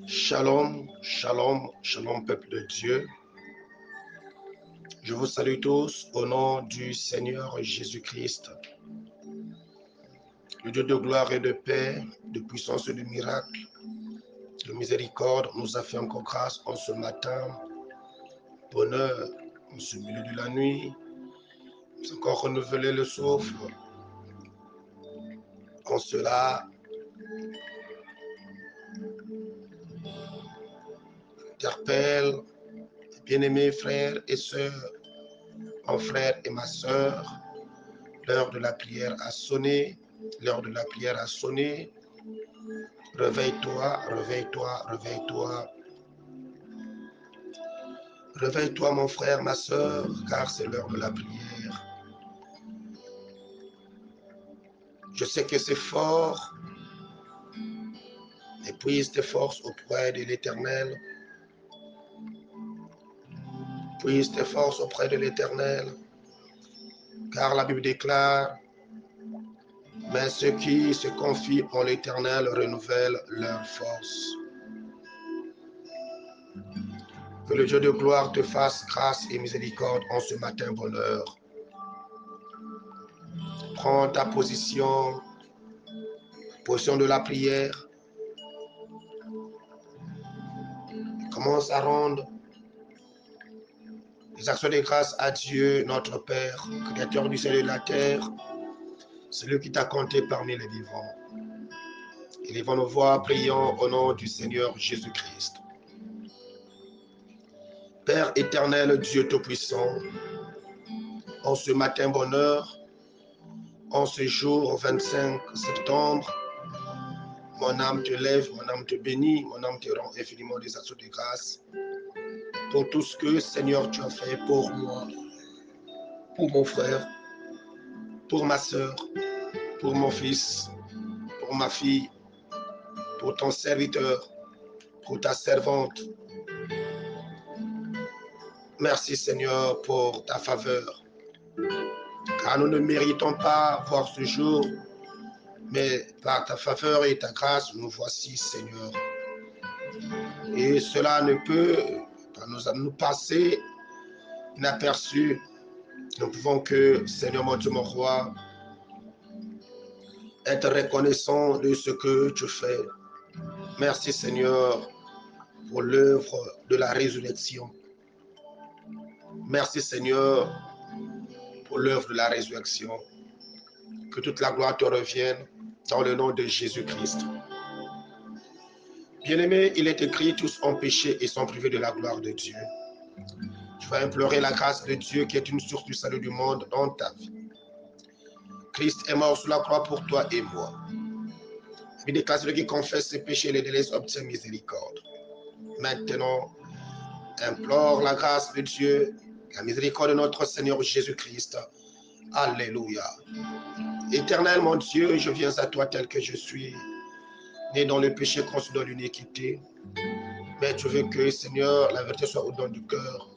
Shalom, shalom, shalom peuple de Dieu. Je vous salue tous au nom du Seigneur Jésus-Christ. Le Dieu de gloire et de paix, de puissance et de miracle, de miséricorde nous a fait encore grâce en ce matin. Bonheur en ce milieu de la nuit. Nous avons encore renouvelé le souffle. En cela, j'interpelle bien-aimés frères et sœurs, mon frère et ma sœur, l'heure de la prière a sonné, l'heure de la prière a sonné. Réveille-toi, réveille-toi, réveille-toi. Réveille-toi mon frère, ma sœur, car c'est l'heure de la prière. Je sais que c'est fort, épuise tes forces auprès de l'Éternel. Puise tes forces auprès de l'Éternel, car la Bible déclare, mais ceux qui se confient en l'Éternel renouvellent leur force. Que le Dieu de gloire te fasse grâce et miséricorde en ce matin, bonheur. Prends ta position de la prière. Commence à rendre les actions de grâce à Dieu, notre Père, créateur du ciel et de la terre, celui qui t'a compté parmi les vivants. Élevons nos voix, prions au nom du Seigneur Jésus-Christ. Père éternel, Dieu Tout-Puissant, en ce matin bonheur, en ce jour 25 septembre, mon âme te lève, mon âme te bénit, mon âme te rend infiniment des actions de grâce pour tout ce que, Seigneur, tu as fait pour moi, pour mon frère, pour ma soeur, pour mon fils, pour ma fille, pour ton serviteur, pour ta servante. Merci, Seigneur, pour ta faveur, car nous ne méritons pas voir ce jour, mais par ta faveur et ta grâce, nous voici, Seigneur. Et cela ne peut pas nous passer inaperçu. Nous pouvons que, Seigneur mon Dieu, mon roi, être reconnaissant de ce que tu fais. Merci, Seigneur, pour l'œuvre de la résurrection. Merci, Seigneur, pour l'œuvre de la résurrection. Que toute la gloire te revienne dans le nom de Jésus-Christ. Bien-aimés, il est écrit, tous ont péché et sont privés de la gloire de Dieu. Tu vas implorer la grâce de Dieu qui est une source du salut du monde dans ta vie. Christ est mort sur la croix pour toi et moi. Il déclare celui qui confesse ses péchés et les délaisse obtient miséricorde. Maintenant, implore la grâce de Dieu, la miséricorde de notre Seigneur Jésus-Christ. Alléluia. Éternel mon Dieu, je viens à toi tel que je suis, né dans le péché, conçu dans l'iniquité. Mais tu veux que, Seigneur, la vérité soit au-dedans du cœur.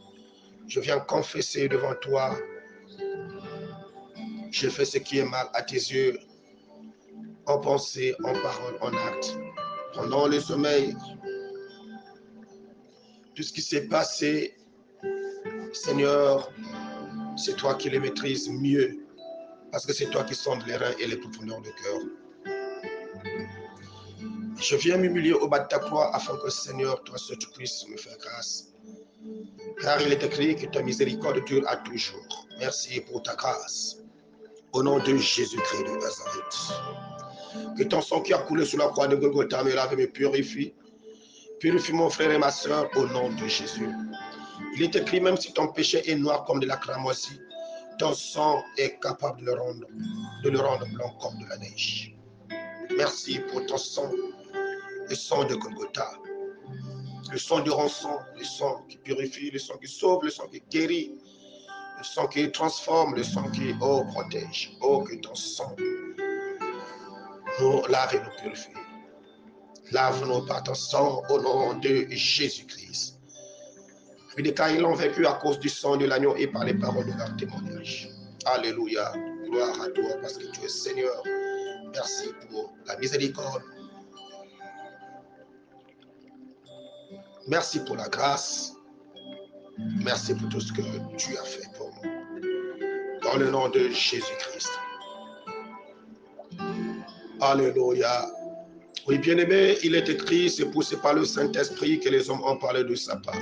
Je viens confesser devant toi. J'ai fait ce qui est mal à tes yeux, en pensée, en parole, en acte. Pendant le sommeil, tout ce qui s'est passé, Seigneur, c'est toi qui les maîtrises mieux, parce que c'est toi qui sondes les reins et les profondeurs du cœur. Je viens m'humilier au bas de ta croix afin que, Seigneur, toi seul tu puisses me faire grâce. Car il est écrit que ta miséricorde dure à toujours. Merci pour ta grâce. Au nom de Jésus-Christ de Nazareth. Que ton sang qui a coulé sur la croix de Golgotha me lave et me purifie. Purifie mon frère et ma soeur au nom de Jésus. Il est écrit, même si ton péché est noir comme de la cramoisie, ton sang est capable de le rendre blanc comme de la neige. Merci pour ton sang, le sang de Golgotha. Le sang de rançon, le sang qui purifie, le sang qui sauve, le sang qui guérit, le sang qui transforme, le sang qui, protège. Oh, que ton sang nous lave et nous purifie. Lave-nous par ton sang au nom de Jésus-Christ. Puis des cas, ils l'ont vécu à cause du sang de l'agneau et par les paroles de leur témoignage. Alléluia. Gloire à toi parce que tu es Seigneur. Merci pour la miséricorde. Merci pour la grâce. Merci pour tout ce que tu as fait pour nous. Dans le nom de Jésus-Christ. Alléluia. Oui, bien-aimé, il est écrit, c'est poussé par le Saint-Esprit que les hommes ont parlé de sa part.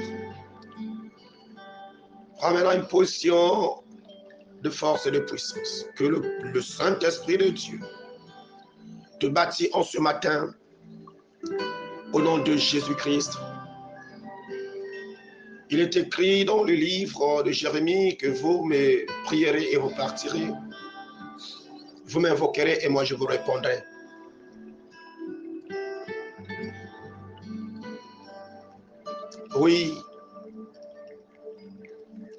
Prends maintenant une position de force et de puissance. Que le Saint-Esprit de Dieu te bâtit en ce matin au nom de Jésus-Christ. Il est écrit dans le livre de Jérémie que vous me prierez et vous partirez. Vous m'invoquerez et moi je vous répondrai. Oui,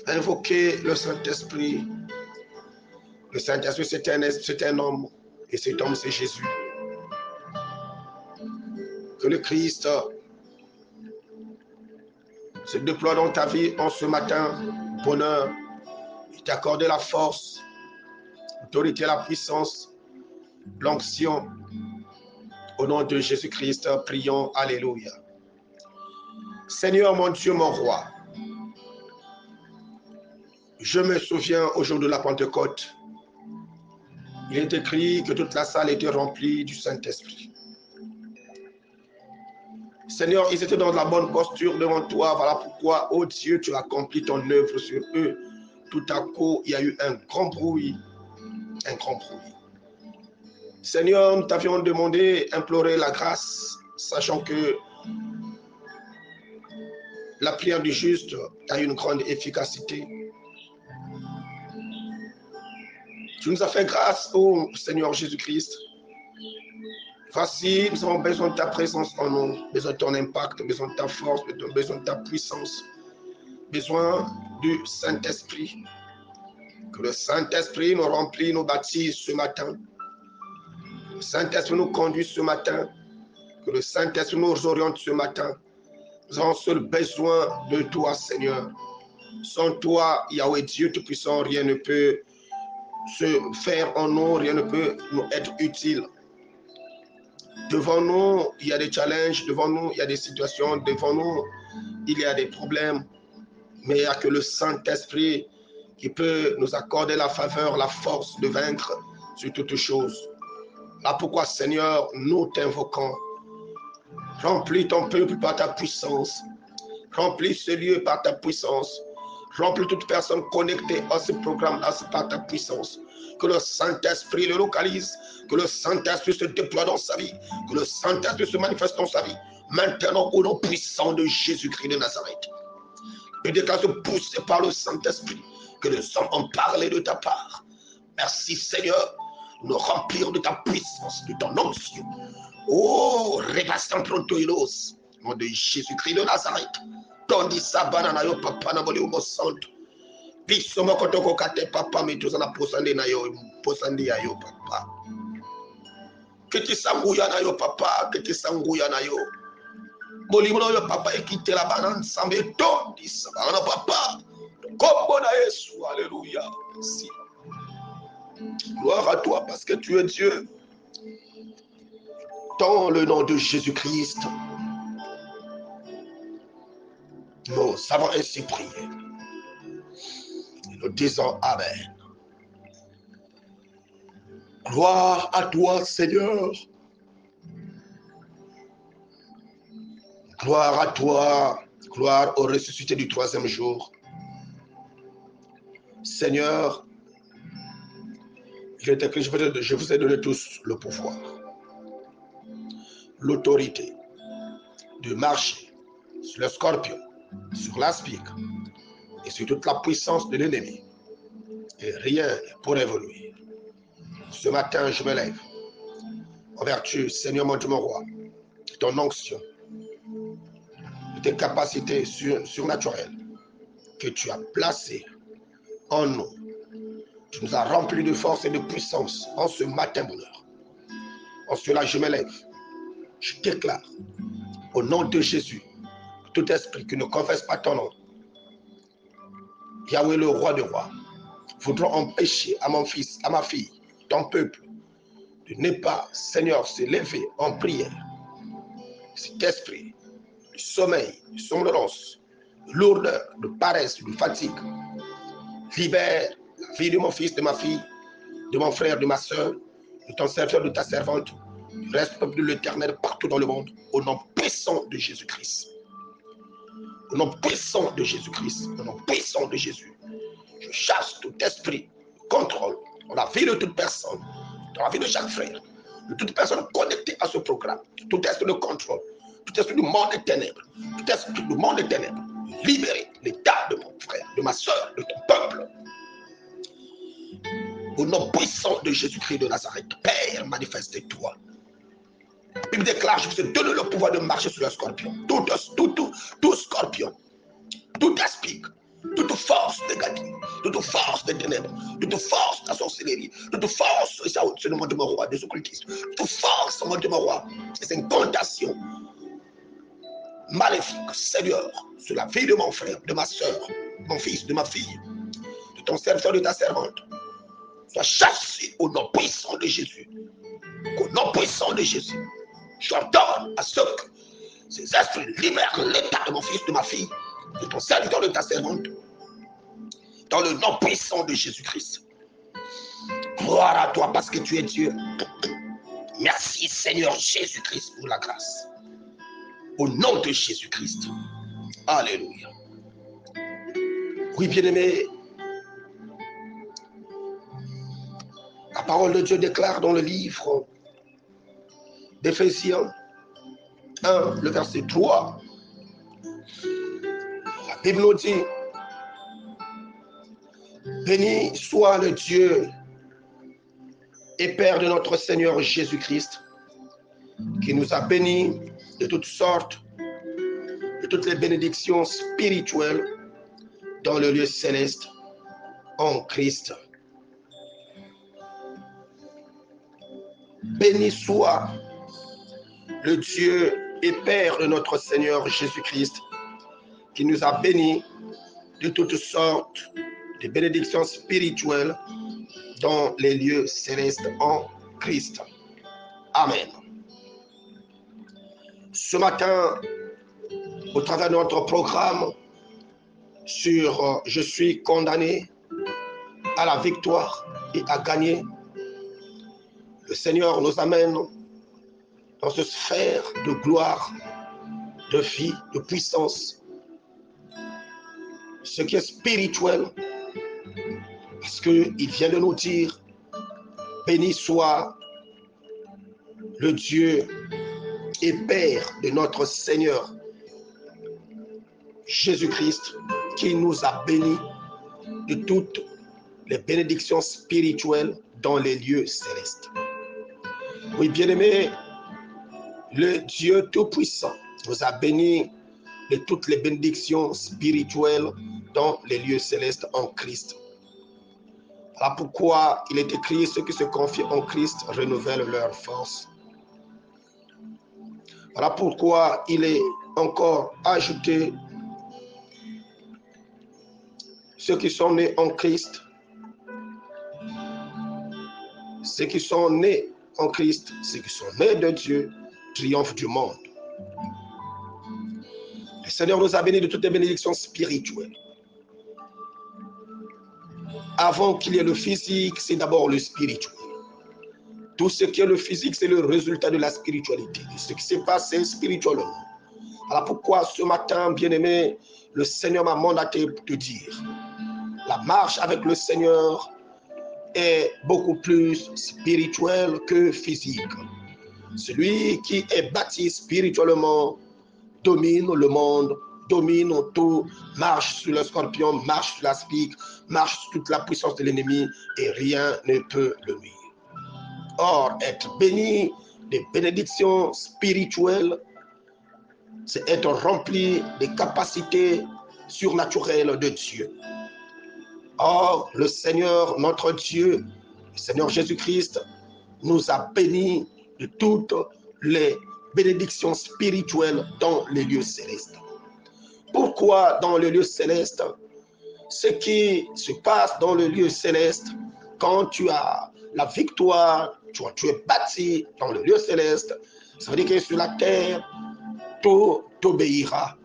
invoquez le Saint-Esprit. Le Saint-Esprit, c'est un homme, et cet homme, c'est Jésus. Que le Christ se déploie dans ta vie en ce matin, bonheur, il t'accorde la force, l'autorité, la puissance, l'onction. Au nom de Jésus-Christ, prions, alléluia. Seigneur, mon Dieu, mon roi, je me souviens au jour de la Pentecôte, il est écrit que toute la salle était remplie du Saint-Esprit. Seigneur, ils étaient dans la bonne posture devant toi. Voilà pourquoi, oh Dieu, tu as accompli ton œuvre sur eux. Tout à coup, il y a eu un grand bruit. Un grand bruit. Seigneur, nous t'avions demandé, imploré la grâce, sachant que la prière du juste a une grande efficacité. Tu nous as fait grâce, oh Seigneur Jésus-Christ. Voici, nous avons besoin de ta présence en nous, besoin de ton impact, besoin de ta force, besoin de ta puissance, besoin du Saint-Esprit. Que le Saint-Esprit nous remplit, nous baptise ce matin. Que le Saint-Esprit nous conduit ce matin. Que le Saint-Esprit nous oriente ce matin. Nous avons seul besoin de toi, Seigneur. Sans toi, Yahweh Dieu Tout-Puissant, rien ne peut se faire en nous, rien ne peut nous être utile. Devant nous, il y a des challenges, devant nous, il y a des situations, devant nous, il y a des problèmes, mais il n'y a que le Saint-Esprit qui peut nous accorder la faveur, la force de vaincre sur toutes choses. Là pourquoi, Seigneur, nous t'invoquons. Remplis ton peuple par ta puissance. Remplis ce lieu par ta puissance. Remplis toute personne connectée à ce programme-là par ta puissance. Que le Saint-Esprit le localise, que le Saint-Esprit se déploie dans sa vie, que le Saint-Esprit se manifeste dans sa vie. Maintenant, au nom puissant de Jésus-Christ de Nazareth. Je déclare poussé par le Saint-Esprit, que les hommes ont parlé de ta part. Merci Seigneur, nous remplir de ta puissance, de ton onction. Oh, revastant prontoilos, au nom de Jésus-Christ de Nazareth. Tondi sabana na yo papa na boli umo santo. Biso moko toko kate papa mituza na posande na yo, posande ya yo papa. Kiti sanguya na yo papa, kiti sanguya na yo. Molimo na yo papa ekite la bana nsambe tondi sabana papa. Kombo na Yesu, alléluia. Merci. Gloire à toi parce que tu es Dieu. Dans le nom de Jésus-Christ, nous avons ainsi prié. Et nous disons Amen. Gloire à toi, Seigneur. Gloire à toi. Gloire au ressuscité du troisième jour. Seigneur, je vous ai donné tous le pouvoir, l'autorité de marcher sur le scorpion, sur l'aspic et sur toute la puissance de l'ennemi. Et rien ne pourrait évoluer. Ce matin, je me lève en vertu, Seigneur mon Dieu, mon roi, de ton onction, de tes capacités surnaturelles que tu as placées en nous. Tu nous as remplis de force et de puissance en ce matin, bonheur. En cela, je me lève. Je déclare, au nom de Jésus, tout esprit qui ne confesse pas ton nom, Yahweh le roi des rois, voudront empêcher à mon fils, à ma fille, ton peuple, de ne pas, Seigneur, se lever en prière. Cet esprit de sommeil, de somnolence, de lourdeur, de paresse, de fatigue. Libère la vie de mon fils, de ma fille, de mon frère, de ma soeur, de ton serviteur, de ta servante, du reste de l'Éternel partout dans le monde, au nom puissant de Jésus-Christ. Au nom puissant de Jésus-Christ, au nom puissant de Jésus, je chasse tout esprit de contrôle dans la vie de toute personne, dans la vie de chaque frère, de toute personne connectée à ce programme, tout esprit de contrôle, tout esprit du monde des ténèbres, tout esprit du monde des ténèbres, libérer l'état de mon frère, de ma soeur, de ton peuple. Au nom puissant de Jésus-Christ de Nazareth, Père, manifeste-toi. La Bible déclare, je vous ai donné le pouvoir de marcher sur le scorpion. Tout scorpion, tout esprit, toute force négative, toute force des ténèbres, toute force de la sorcellerie, toute force, c'est le monde de mon roi, des occultistes, toute force au monde de mon roi, c'est une incantation maléfique, Seigneur, sur la vie de mon frère, de ma soeur, de mon fils, de ma fille, de ton serviteur, de ta servante. Sois chassé au nom puissant de Jésus. Au nom puissant de Jésus. J'ordonne à ceux que ces esprits libèrent l'état de mon fils, de ma fille, de ton serviteur, de ta servante. Dans le nom puissant de Jésus-Christ. Gloire à toi parce que tu es Dieu. Merci Seigneur Jésus-Christ pour la grâce. Au nom de Jésus-Christ. Alléluia. Oui, bien-aimé. La parole de Dieu déclare dans le livre d'Éphésiens 1, le verset 3. La Bible nous dit, béni soit le Dieu et Père de notre Seigneur Jésus-Christ, qui nous a bénis de toutes sortes, de toutes les bénédictions spirituelles dans le lieu céleste en Christ. Béni soit le Dieu et Père de notre Seigneur Jésus-Christ, qui nous a bénis de toutes sortes de bénédictions spirituelles dans les lieux célestes en Christ. Amen. Ce matin, au travers de notre programme sur Je suis condamné à la victoire et à gagner, le Seigneur nous amène dans cette sphère de gloire, de vie, de puissance, ce qui est spirituel, parce qu'il vient de nous dire, béni soit le Dieu et Père de notre Seigneur Jésus-Christ, qui nous a bénis de toutes les bénédictions spirituelles dans les lieux célestes. Oui, bien-aimés, le Dieu Tout-Puissant nous a bénis de toutes les bénédictions spirituelles dans les lieux célestes en Christ. Voilà pourquoi il est écrit, ceux qui se confient en Christ renouvellent leur force. Voilà pourquoi il est encore ajouté, ceux qui sont nés en Christ, ceux qui sont nés en Christ, ceux qui sont nés de Dieu, triomphent du monde. Le Seigneur nous a bénis de toutes les bénédictions spirituelles. Avant qu'il y ait le physique, c'est d'abord le spirituel. Tout ce qui est le physique, c'est le résultat de la spiritualité. Ce qui s'est passé spirituellement. Voilà pourquoi ce matin, bien-aimé, le Seigneur m'a mandaté de te dire, la marche avec le Seigneur est beaucoup plus spirituelle que physique. Celui qui est bâti spirituellement domine le monde, domine tout, marche sur le scorpion, marche sur la spique, marche sur toute la puissance de l'ennemi et rien ne peut le nuire. Or, être béni des bénédictions spirituelles, c'est être rempli des capacités surnaturelles de Dieu. Or, le Seigneur, notre Dieu, le Seigneur Jésus-Christ, nous a bénis de toutes les bénédictions spirituelles dans les lieux célestes. Pourquoi dans les lieux célestes? Ce qui se passe dans le lieu céleste, quand tu as la victoire, tu es bâti dans le lieu céleste, ça veut dire que sur la terre, tout t'obéiras.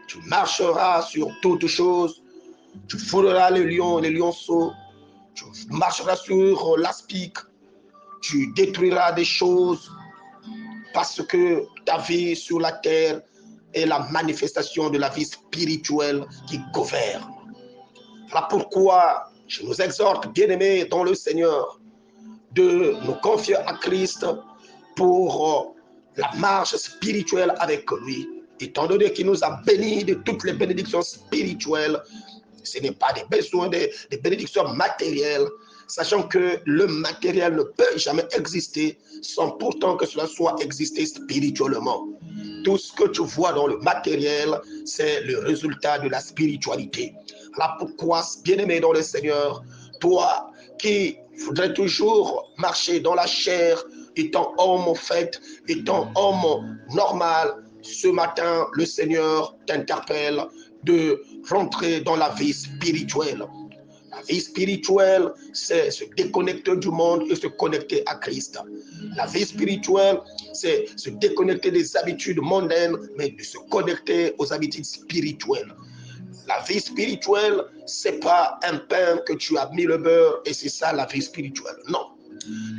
Tu marcheras sur toutes choses. Tu fouleras les lions et les lionceaux. Tu marcheras sur l'aspic. Tu détruiras des choses parce que ta vie sur la terre est la manifestation de la vie spirituelle qui gouverne. Voilà pourquoi je nous exhorte, bien-aimés dans le Seigneur, de nous confier à Christ pour la marche spirituelle avec lui. Étant donné qu'il nous a bénis de toutes les bénédictions spirituelles, ce n'est pas des besoins, des bénédictions matérielles, sachant que le matériel ne peut jamais exister sans pourtant que cela soit existé spirituellement. Tout ce que tu vois dans le matériel, c'est le résultat de la spiritualité. Voilà pourquoi, bien-aimé dans le Seigneur, toi qui voudrais toujours marcher dans la chair, étant homme au fait, étant homme normal, ce matin, le Seigneur t'interpelle de rentrer dans la vie spirituelle. La vie spirituelle, c'est se déconnecter du monde et se connecter à Christ. La vie spirituelle, c'est se déconnecter des habitudes mondaines, mais de se connecter aux habitudes spirituelles. La vie spirituelle, c'est pas un pain que tu as mis le beurre et c'est ça la vie spirituelle. Non.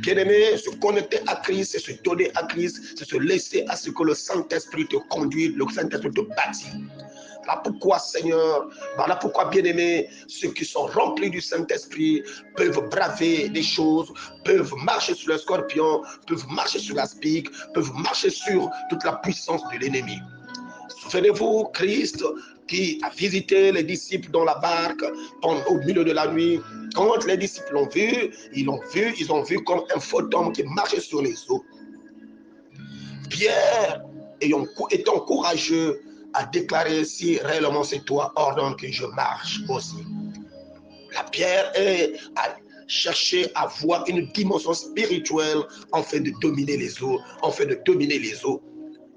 Bien-aimé, se connecter à Christ, c'est se donner à Christ, c'est se laisser à ce que le Saint-Esprit te conduise, le Saint-Esprit te bâtit. Voilà pourquoi, Seigneur, voilà pourquoi, bien-aimés, ceux qui sont remplis du Saint-Esprit peuvent braver des choses, peuvent marcher sur le scorpion, peuvent marcher sur l'aspic, peuvent marcher sur toute la puissance de l'ennemi. Souvenez-vous, Christ qui a visité les disciples dans la barque au milieu de la nuit. Quand les disciples l'ont vu, ils ont vu comme un fantôme qui marchait sur les eaux. Pierre, étant courageux, a déclaré: si réellement c'est toi, ordonne que je marche aussi. La Pierre a cherché à voir une dimension spirituelle afin de dominer les eaux,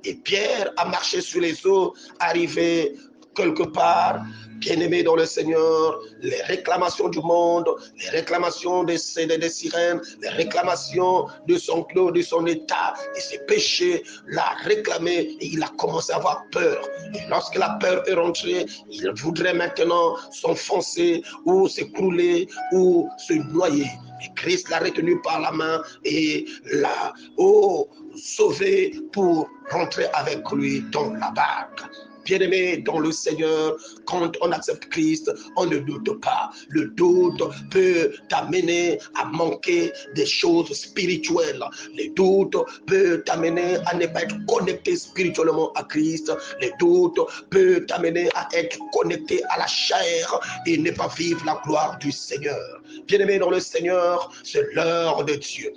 Et Pierre a marché sur les eaux, arrivé quelque part, bien-aimé dans le Seigneur, les réclamations du monde, les réclamations des sirènes, les réclamations de son clos, de son état, et ses péchés, l'a réclamé et il a commencé à avoir peur. Et lorsque la peur est rentrée, il voudrait maintenant s'enfoncer ou s'écrouler ou se noyer. Et Christ l'a retenu par la main et l'a sauvé pour rentrer avec lui dans la barque. Bien-aimé dans le Seigneur, quand on accepte Christ, on ne doute pas. Le doute peut t'amener à manquer des choses spirituelles. Le doute peut t'amener à ne pas être connecté spirituellement à Christ. Le doute peut t'amener à être connecté à la chair et ne pas vivre la gloire du Seigneur. Bien-aimé dans le Seigneur, c'est l'heure de Dieu.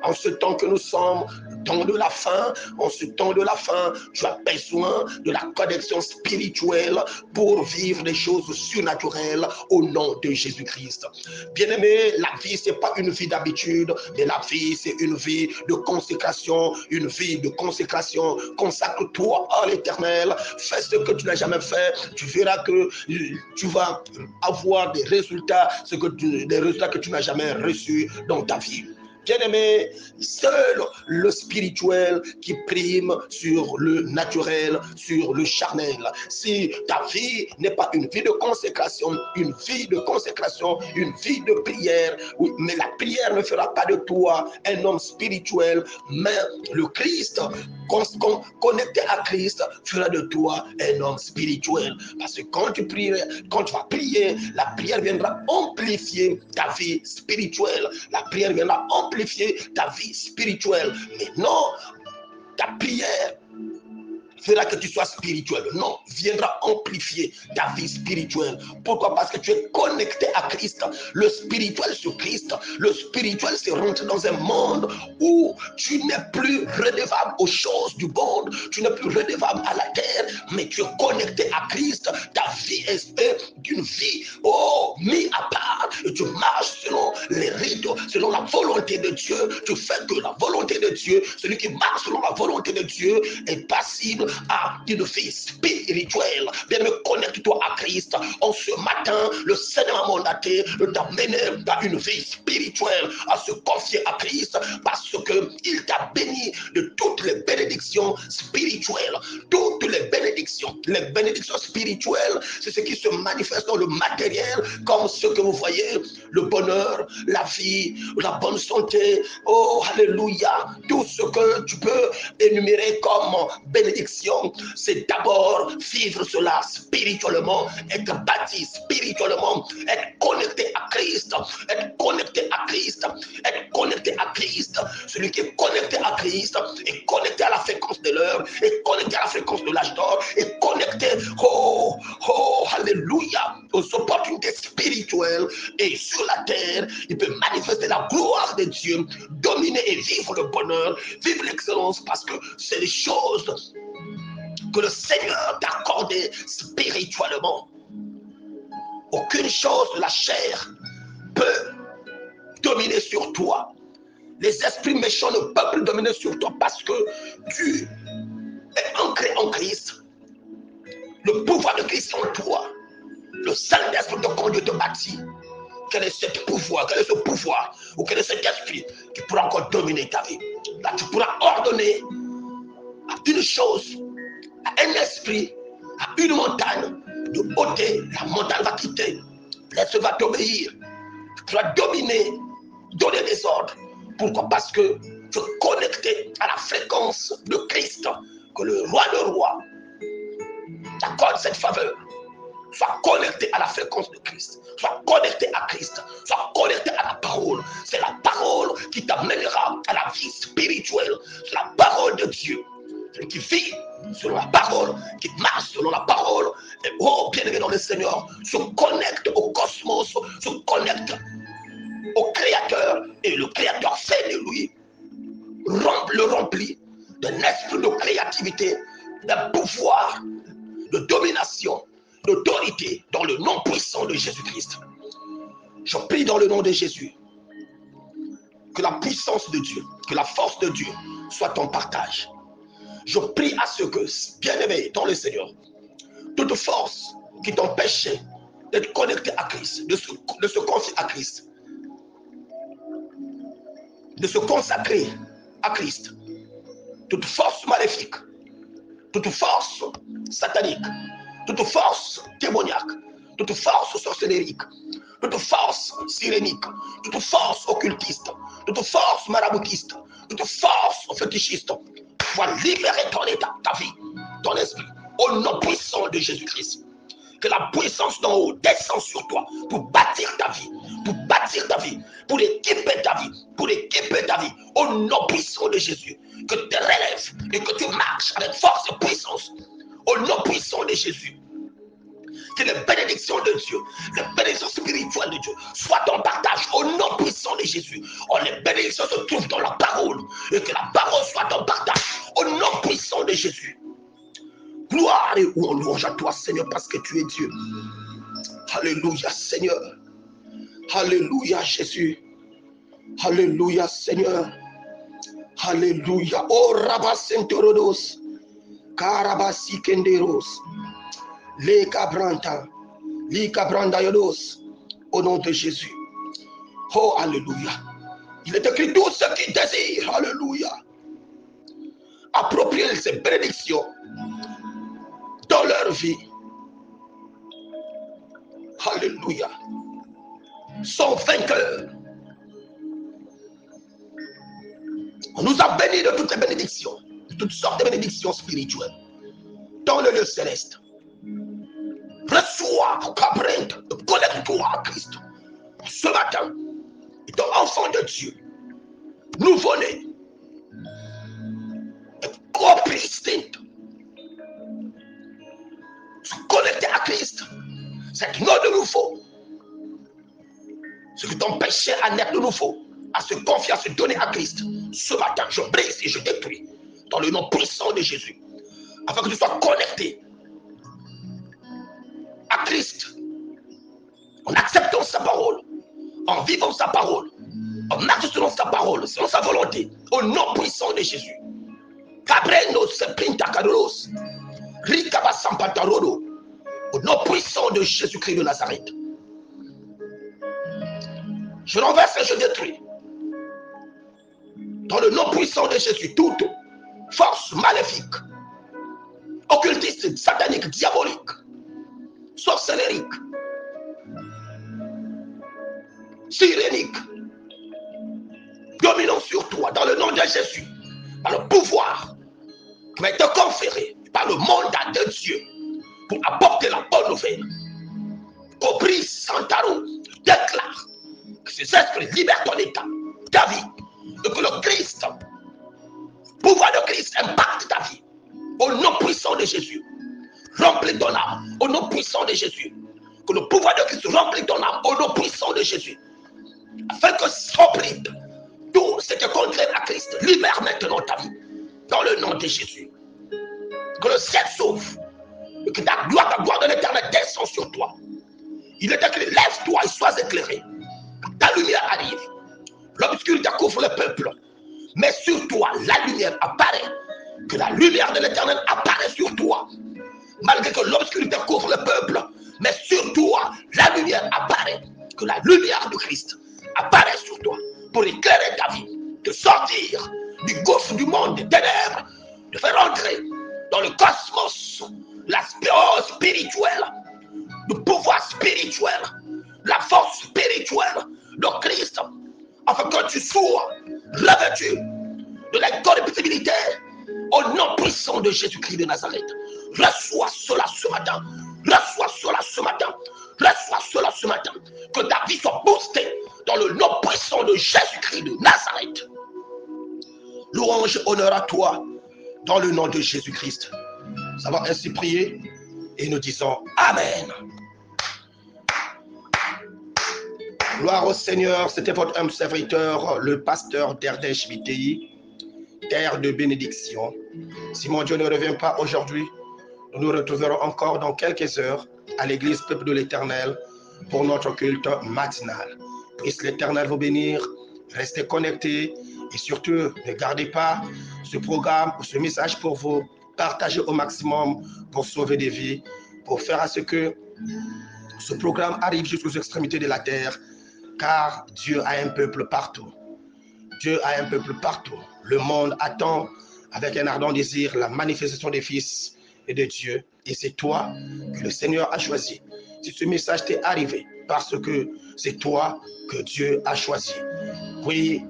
En ce temps que nous sommes, le temps de la fin, en ce temps de la fin, tu as besoin de la connexion spirituelle pour vivre des choses surnaturelles au nom de Jésus-Christ. Bien-aimé, la vie, ce n'est pas une vie d'habitude, mais la vie, c'est une vie de consécration, une vie de consécration. Consacre-toi à l'Éternel, fais ce que tu n'as jamais fait, tu verras que tu vas avoir des résultats, des résultats que tu n'as jamais reçus dans ta vie. Bien-aimé, seul le spirituel qui prime sur le naturel, sur le charnel. Si ta vie n'est pas une vie de consécration, une vie de prière, oui, mais la prière ne fera pas de toi un homme spirituel, mais le Christ, connecté à Christ, fera de toi un homme spirituel. Parce que quand tu vas prier, la prière viendra amplifier ta vie spirituelle. La prière viendra amplifier ta vie spirituelle. Mais non, ta prière fera que tu sois spirituel. Non, viendra amplifier ta vie spirituelle. Pourquoi? Parce que tu es connecté à Christ. Le spirituel sur Christ. Le spirituel, c'est rentrer dans un monde où tu n'es plus redevable aux choses du monde. Tu n'es plus redevable à la terre, mais tu es connecté à Christ. Ta vie est d'une vie, mise à part. Et tu marches selon les rites, selon la volonté de Dieu. Tu fais que la volonté de Dieu. Celui qui marche selon la volonté de Dieu est passible à une vie spirituelle. Bien-aimé, connecte-toi à Christ. En ce matin, le Seigneur a mandaté de t'amener dans une vie spirituelle, à se confier à Christ, parce qu'il t'a béni de toutes les bénédictions spirituelles. Toutes les bénédictions bénédictions. Les bénédictions spirituelles, c'est ce qui se manifeste dans le matériel, comme ce que vous voyez, le bonheur, la vie, la bonne santé. Oh, alléluia. Tout ce que tu peux énumérer comme bénédiction, c'est d'abord vivre cela spirituellement, être bâti spirituellement, être connecté à Christ, être connecté à Christ, être connecté à Christ. Celui qui est connecté à Christ est connecté à la fréquence de l'heure, est connecté à la fréquence de l'âge d'or, est connecté, alléluia, aux opportunités spirituelles. Et sur la terre, il peut manifester la gloire de Dieu, dominer et vivre le bonheur, vivre l'excellence, parce que c'est les choses que le Seigneur t'a accordées spirituellement. Aucune chose de la chair peut dominer sur toi. Les esprits méchants ne peuvent plus dominer sur toi parce que tu es ancré en Christ. Le pouvoir de Christ en toi. Le Saint-Esprit te conduit, te bâtit. Quel est ce pouvoir? Quel est ce pouvoir? Ou quel est cet esprit qui pourra encore dominer ta vie? Là, tu pourras ordonner à une chose, à un esprit, à une montagne, de ôter. La montagne va quitter. L'esprit va t'obéir. Tu pourras dominer, donner des ordres. Pourquoi? Parce que tu es connecté à la fréquence de Christ, que le roi de rois t'accorde cette faveur. Sois connecté à la fréquence de Christ. Sois connecté à Christ. Sois connecté à la parole. C'est la parole qui t'amènera à la vie spirituelle. C'est la parole de Dieu. Celui qui vit selon la parole, qui marche selon la parole, et oh, bien-aimé dans le Seigneur, se connecte au cosmos, se connecte au Créateur, et le Créateur fait de lui, le remplit d'un esprit de créativité, d'un pouvoir, de domination, d'autorité, dans le nom puissant de Jésus-Christ. Je prie dans le nom de Jésus, que la puissance de Dieu, que la force de Dieu soit ton partage. Je prie à ce que, bien-aimé dans le Seigneur, toute force qui t'empêchait d'être connecté à Christ, de se confier à Christ, de se consacrer à Christ, toute force maléfique, toute force satanique, toute force démoniaque, toute force sorcellérique, toute force sirénique, toute force occultiste, toute force maraboutiste, toute force fétichiste, soit libérer ton état, ta vie, ton esprit, au nom puissant de Jésus-Christ. Que la puissance d'en haut descend sur toi pour bâtir ta vie, pour équiper ta vie, au nom puissant de Jésus. Que tu te relèves et que tu marches avec force et puissance, au nom puissant de Jésus. Que les bénédictions de Dieu, les bénédictions spirituelles de Dieu soient ton partage au nom puissant de Jésus. Oh, les bénédictions se trouvent dans la parole et que la parole soit ton partage au nom puissant de Jésus. Gloire et louange à toi, Seigneur, parce que tu es Dieu. Alléluia, Seigneur. Alléluia, Jésus. Alléluia, Seigneur. Alléluia. Oh, Rabasentorodos. Karabasi Kenderos. Les Cabranta. Les Cabrandayodos. Au nom de Jésus. Oh, Alléluia. Il est écrit tous ceux qui désirent. Alléluia. Approprier ces bénédictions dans leur vie. Alléluia. Sont vainqueurs. On nous a bénis de toutes les bénédictions, de toutes sortes de bénédictions spirituelles dans le lieu céleste. Reçois, connecte-toi à Christ. Ce matin, étant enfant de Dieu, nouveau-né, co-président, se connecter à Christ, c'est non de nouveau. Ce qui t'empêchait à naître de nouveau, à se confier, à se donner à Christ. Ce matin, je brise et je détruis dans le nom puissant de Jésus, afin que tu sois connecté à Christ, en acceptant sa parole, en vivant sa parole, en marchant selon sa parole, selon sa volonté, au nom puissant de Jésus. Cabrenos Pintakadoros, Rikabasampatarodo, au nom puissant de Jésus-Christ de Nazareth. Je renverse et je détruis. Dans le nom puissant de Jésus, toute force maléfique, occultiste, satanique, diabolique, sorcellerique, sirénique, dominant sur toi dans le nom de Jésus, par le pouvoir qui m'a été conféré par le mandat de Dieu pour apporter la bonne nouvelle. Cobris Santaro déclare que ces esprits libèrent ton état, ta vie, et que le Christ, le pouvoir de Christ impacte ta vie. Au nom puissant de Jésus, remplis ton âme. Au nom puissant de Jésus, que le pouvoir de Christ remplit ton âme. Au nom puissant de Jésus, afin que s'oublie tout ce qui est contraire à Christ. Libère maintenant ta vie, dans le nom de Jésus. Que le ciel s'ouvre, et que ta gloire de l'éternel descend sur toi. Il est écrit, lève-toi et sois éclairé. Ta lumière arrive. L'obscurité couvre le peuple, mais sur toi, la lumière apparaît. Que la lumière de l'éternel apparaît sur toi. Malgré que l'obscurité couvre le peuple, mais sur toi, la lumière apparaît. Que la lumière de Christ apparaît sur toi pour éclairer ta vie, de sortir du gouffre du monde des ténèbres, de faire entrer dans le cosmos l'aspect spirituel, le pouvoir spirituel, la force spirituelle de Christ, afin que tu sois revêtu de l'incorruptibilité au nom puissant de Jésus-Christ de Nazareth. Reçois cela ce matin. Reçois cela ce matin. Reçois cela ce matin. Que ta vie soit boostée dans le nom puissant de Jésus-Christ de Nazareth. Louange, honneur à toi dans le nom de Jésus-Christ. Ça va ainsi prier et nous disons Amen. Gloire au Seigneur, c'était votre humble serviteur, le pasteur d'Erdèche Vitei, terre de bénédiction. Si mon Dieu ne revient pas aujourd'hui, nous nous retrouverons encore dans quelques heures à l'église Peuple de l'Éternel pour notre culte matinal. Puisse l'Éternel vous bénir, restez connectés et surtout ne gardez pas ce programme ou ce message pour vous partager au maximum pour sauver des vies, pour faire à ce que ce programme arrive jusqu'aux extrémités de la terre, car Dieu a un peuple partout. Dieu a un peuple partout. Le monde attend avec un ardent désir la manifestation des fils et de Dieu. Et c'est toi que le Seigneur a choisi. Si ce message t'est arrivé, parce que c'est toi que Dieu a choisi. Oui,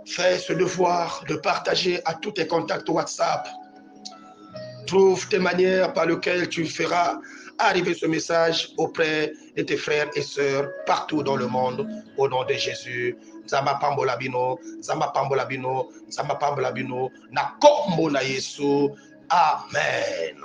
fais ce devoir de partager à tous tes contacts WhatsApp. Trouve tes manières par lesquelles tu feras arriver ce message auprès de tes frères et sœurs partout dans le monde, au nom de Jésus. Zamba Pambolabino, Zamba Pambolabino, Zamba Pambolabino, na kombo na Yesu. Amen.